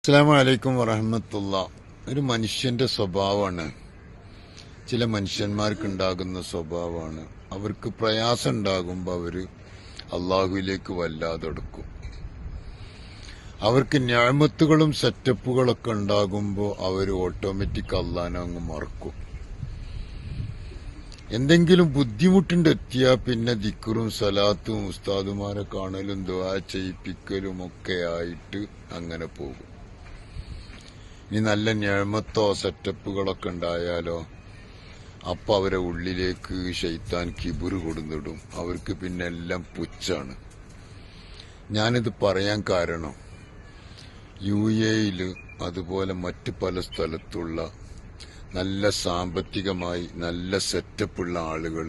അസ്സലാമു അലൈക്കും വറഹ്മത്തുള്ളാ. ഒരു മനുഷ്യന്റെ സ്വഭാവമാണ്, ചില മനുഷ്യന്മാർക്കുണ്ടാകുന്ന സ്വഭാവമാണ്. അവർക്ക് പ്രയാസം ഉണ്ടാകുമ്പോൾ അവർ അള്ളാഹുവിലേക്ക് വല്ലാതെ അടുക്കും. അവർക്ക് നിഅമത്തുകളും സെറ്റപ്പുകളൊക്കെ ഉണ്ടാകുമ്പോൾ അവർ ഓട്ടോമാറ്റിക് അള്ളാഹനെ അങ്ങ് മറക്കും. എന്തെങ്കിലും ബുദ്ധിമുട്ടുണ്ട് എത്തിയാൽ പിന്നെ ദിക്റും സലാത്തും ഉസ്താദുമാരെ കാണലും ദുആ ചെയ്യിപ്പിക്കലും ഒക്കെ ആയിട്ട് അങ്ങനെ പോകും. ഇനി നല്ല നിഅമത്തോ സെറ്റപ്പുകളൊക്കെ ഉണ്ടായാലോ അപ്പൊ അവരെ ഉള്ളിലേക്ക് ശൈത്താൻ കിബുറ് കൊടുന്നിടും. അവർക്ക് പിന്നെ എല്ലാം പുച്ഛാണ്. ഞാനിത് പറയാൻ കാരണം UAE അതുപോലെ മറ്റ് പല സ്ഥലത്തുള്ള നല്ല സാമ്പത്തികമായി നല്ല സെറ്റപ്പുള്ള ആളുകൾ,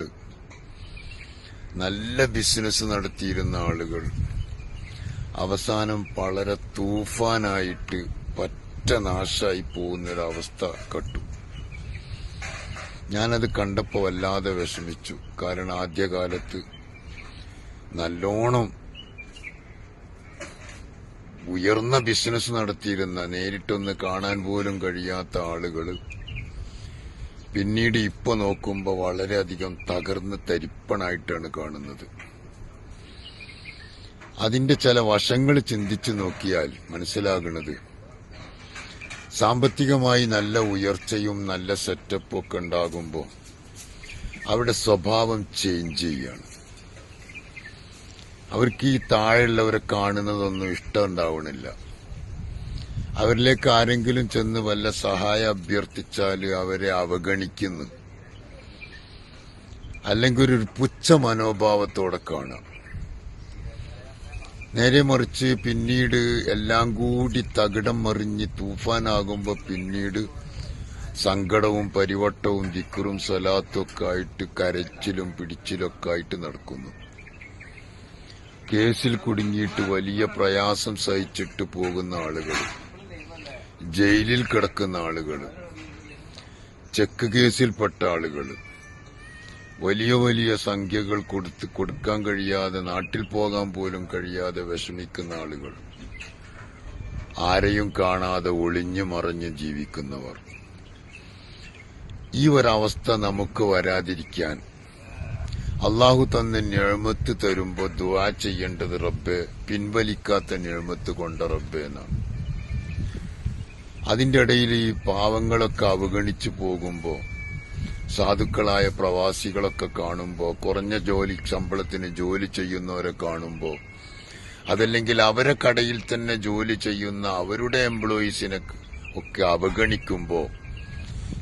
നല്ല ബിസിനസ് നടത്തിയിരുന്ന ആളുകൾ അവസാനം വളരെ തൂഫാനായിട്ട് പറ്റ നാശമായി പോകുന്നൊരവസ്ഥ കണ്ടു. ഞാനത് കണ്ടപ്പോൾ വല്ലാതെ വിഷമിച്ചു. കാരണം ആദ്യകാലത്ത് നല്ലോണം ഉയർന്ന ബിസിനസ് നടത്തിയിരുന്ന, നേരിട്ടൊന്ന് കാണാൻ പോലും കഴിയാത്ത ആളുകൾ പിന്നീട് ഇപ്പൊ നോക്കുമ്പോൾ വളരെയധികം തകർന്ന് തരിപ്പണായിട്ടാണ് കാണുന്നത്. അതിന്റെ ചില വശങ്ങൾ ചിന്തിച്ചു നോക്കിയാൽ മനസ്സിലാകുന്നത്, സാമ്പത്തികമായി നല്ല ഉയർച്ചയും നല്ല സെറ്റപ്പും ഒക്കെ ഉണ്ടാകുമ്പോൾ അവരുടെ സ്വഭാവം ചേഞ്ച് ചെയ്യാണ്. അവർക്ക് ഈ താഴെയുള്ളവരെ കാണുന്നതൊന്നും ഇഷ്ടമുണ്ടാവണില്ല. അവരിലേക്ക് ആരെങ്കിലും ചെന്ന് വല്ല സഹായം അഭ്യർത്ഥിച്ചാൽ അവരെ അവഗണിക്കുന്നു, അല്ലെങ്കിൽ ഒരു പുച്ഛ മനോഭാവത്തോടെ കാണാം. നേരെ മറിച്ച് പിന്നീട് എല്ലാം കൂടി തകിടം മറിഞ്ഞ് തൂഫാനാകുമ്പോൾ പിന്നീട് സങ്കടവും പരിവട്ടവും ദിക്റും സലാത്തും ഒക്കെ ആയിട്ട് കരച്ചിലും പിടിച്ചിലൊക്കെ ആയിട്ട് നടക്കുന്നു. കേസിൽ കുടുങ്ങിയിട്ട് വലിയ പ്രയാസം സഹിച്ചിട്ട് പോകുന്ന ആളുകൾ, ജയിലിൽ കിടക്കുന്ന ആളുകൾ, ചെക്ക് കേസിൽപ്പെട്ട ആളുകൾ, വലിയ വലിയ സംഖ്യകൾ കൊടുക്കാൻ കഴിയാതെ നാട്ടിൽ പോകാൻ പോലും കഴിയാതെ വിഷമിക്കുന്ന ആളുകൾ, ആരെയും കാണാതെ ഒളിഞ്ഞു മറഞ്ഞ് ജീവിക്കുന്നവർ. ഈ ഒരവസ്ഥ നമുക്ക് വരാതിരിക്കാൻ അള്ളാഹു തന്ന നിഅമത്ത് തരുമ്പോ ദുആ ചെയ്യേണ്ടത് റബ്ബേ പിൻവലിക്കാത്ത നിഅമത്ത് കൊണ്ട റബ്ബേ എന്നാണ്. അതിന്റെ ഇടയിൽ ഈ പാവങ്ങളൊക്കെ അവഗണിച്ചു പോകുമ്പോ, സാധുക്കളായ പ്രവാസികളൊക്കെ കാണുമ്പോൾ, കുറഞ്ഞ ശമ്പളത്തിന് ജോലി ചെയ്യുന്നവരെ കാണുമ്പോൾ, അതല്ലെങ്കിൽ അവരെ കടയിൽ തന്നെ ജോലി ചെയ്യുന്ന അവരുടെ എംപ്ലോയീസിനെ ഒക്കെ അവഗണിക്കുമ്പോൾ,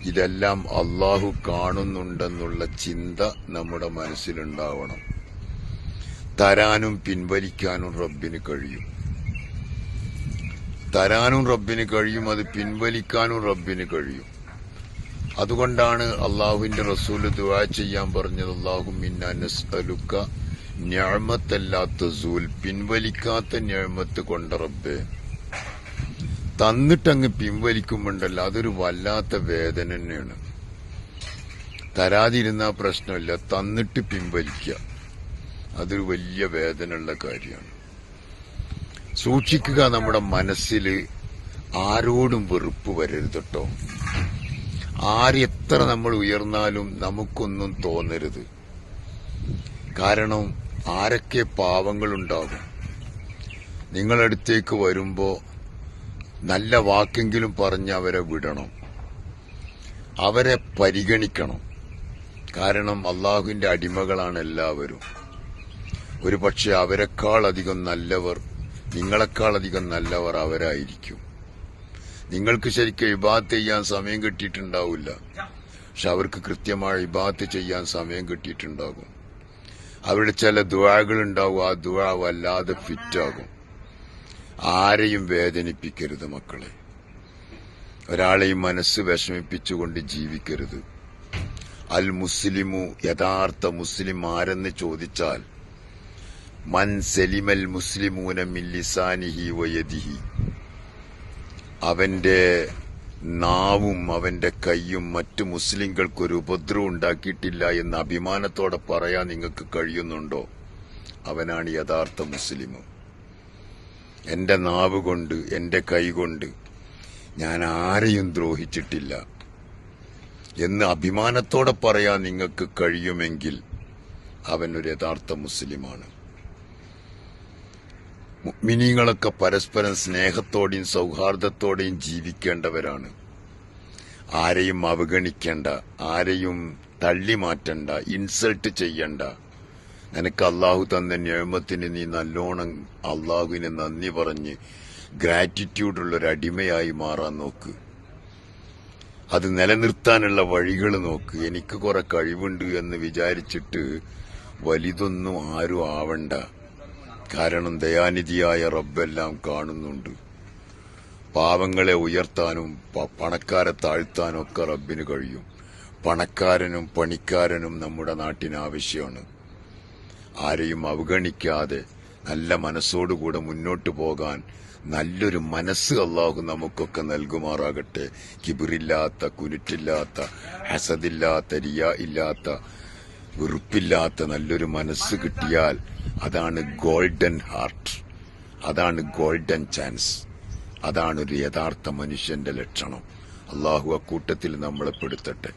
ഇതെല്ലാം അള്ളാഹു കാണുന്നുണ്ടെന്നുള്ള ചിന്ത നമ്മുടെ മനസ്സിലുണ്ടാവണം. തരാനും പിൻവലിക്കാനും റബ്ബിന് കഴിയും. തരാനും റബ്ബിന് കഴിയും, അത് പിൻവലിക്കാനും റബ്ബിന് കഴിയും. അതുകൊണ്ടാണ് അള്ളാഹുവിന്റെ റസൂല് ദുആ ചെയ്യാൻ പറഞ്ഞത്, അല്ലാഹുമ്മ ഇന്നാ നസ്അലുക നിഅമത്തല്ലാ തസൂൽ, പിൻവലിക്കാത്ത നിഅമത്ത് കൊണ്ട റബ്ബേ. തന്നിട്ടങ്ങ് പിൻവലിക്കുമ്പോണ്ടല്ലോ അതൊരു വല്ലാത്ത വേദന തന്നെയാണ്. തരാതിരുന്ന പ്രശ്നമില്ല, തന്നിട്ട് പിൻവലിക്കുക അതൊരു വലിയ വേദനയുള്ള കാര്യമാണ്. സൂക്ഷിക്കുക, നമ്മുടെ മനസ്സിൽ ആരോടും വെറുപ്പ് വരരുത് കേട്ടോ. എത്ര നമ്മൾ ഉയർന്നാലും നമുക്കൊന്നും തോന്നരുത്. കാരണം ആരൊക്കെ പാവങ്ങളുണ്ടാകും. നിങ്ങളടുത്തേക്ക് വരുമ്പോ നല്ല വാക്കെങ്കിലും പറഞ്ഞ് അവരെ വിടണം, അവരെ പരിഗണിക്കണം. കാരണം അള്ളാഹുവിന്റെ അടിമകളാണ് എല്ലാവരും. ഒരു പക്ഷെ അവരെക്കാളധികം നല്ലവർ, നിങ്ങളെക്കാളധികം നല്ലവർ അവരായിരിക്കും. നിങ്ങൾക്ക് ശരിക്കും ഇബാദത്ത് ചെയ്യാൻ സമയം കിട്ടിയിട്ടുണ്ടാവില്ല, പക്ഷെ അവർക്ക് കൃത്യമായ ഇബാദത്ത് ചെയ്യാൻ സമയം കിട്ടിയിട്ടുണ്ടാകും. അവരുടെ ചില ദുആകൾ ഉണ്ടാവും, ആ ദുആ വല്ലാതെ ഫിറ്റാകും. ആരെയും വേദനിപ്പിക്കരുത് മക്കളെ, ഒരാളെയും മനസ്സ് വിഷമിപ്പിച്ചുകൊണ്ട് ജീവിക്കരുത്. അൽ മുസ്ലിമു, യഥാർത്ഥ മുസ്ലിം ആരെന്ന് ചോദിച്ചാൽ, മൻ സലിമൽ മുസ്ലിമൂന മിൻ ലിസാനിഹി വയദിഹി, അവന്റെ നാവും അവന്റെ കൈയും മറ്റു മുസ്ലിങ്ങൾക്കൊരു ഉപദ്രവം ഉണ്ടാക്കിയിട്ടില്ല എന്ന് അഭിമാനത്തോടെ പറയാൻ നിങ്ങൾക്ക് കഴിയുന്നുണ്ടോ? അവനാണ് യഥാർത്ഥ മുസ്ലിം. എന്റെ നാവ് കൊണ്ട്, എന്റെ കൈകൊണ്ട് ഞാൻ ആരെയും ദ്രോഹിച്ചിട്ടില്ല എന്ന് അഭിമാനത്തോടെ പറയാൻ നിങ്ങൾക്ക് കഴിയുമെങ്കിൽ അവൻ ഒരു യഥാർത്ഥ മുസ്ലിമാണ്. മുഅ്മിനീങ്ങളൊക്കെ പരസ്പരം സ്നേഹത്തോടെയും സൗഹാർദ്ദത്തോടെയും ജീവിക്കേണ്ടവരാണ്. ആരെയും അവഗണിക്കേണ്ട, ആരെയും തള്ളി മാറ്റണ്ട, ഇൻസൾട്ട് ചെയ്യണ്ട. നിനക്ക് അള്ളാഹു തന്ന നിഅമത്തിന് നീ നല്ലോണം അള്ളാഹുവിന് നന്ദി പറഞ്ഞ് ഗ്രാറ്റിറ്റ്യൂഡുള്ളൊരു അടിമയായി മാറാൻ നോക്ക്. അത് നിലനിർത്താനുള്ള വഴികൾ നോക്ക്. എനിക്ക് കുറെ കഴിവുണ്ട് എന്ന് വിചാരിച്ചിട്ട് വലുതൊന്നും ആരും ആവണ്ട. കാരണം ദയാനിധിയായ റബ്ബെല്ലാം കാണുന്നുണ്ട്. പാവങ്ങളെ ഉയർത്താനും പണക്കാരെ താഴ്ത്താനും ഒക്കെ റബ്ബിന് കഴിയും. പണക്കാരനും പണിക്കാരനും നമ്മുടെ നാട്ടിന് ആവശ്യമാണ്. ആരെയും അവഗണിക്കാതെ നല്ല മനസ്സോടുകൂടെ മുന്നോട്ട് പോകാൻ നല്ലൊരു മനസ്സ് അള്ളാഹു നമുക്കൊക്കെ നൽകുമാറാകട്ടെ. കിബിറില്ലാത്ത, കുരുറ്റില്ലാത്ത, ഹസദില്ലാത്ത, റിയാ ഇല്ലാത്ത, വെറുപ്പില്ലാത്ത നല്ലൊരു മനസ്സ് കിട്ടിയാൽ അതാണ് ഗോൾഡൻ ഹാർട്ട്, അതാണ് ഗോൾഡൻ ചാൻസ്, അതാണ് ഒരു യഥാർത്ഥ മനുഷ്യന്റെ ലക്ഷണം. അള്ളാഹു അക്കൂട്ടത്തിൽ നമ്മളെ പെടുത്തട്ടെ.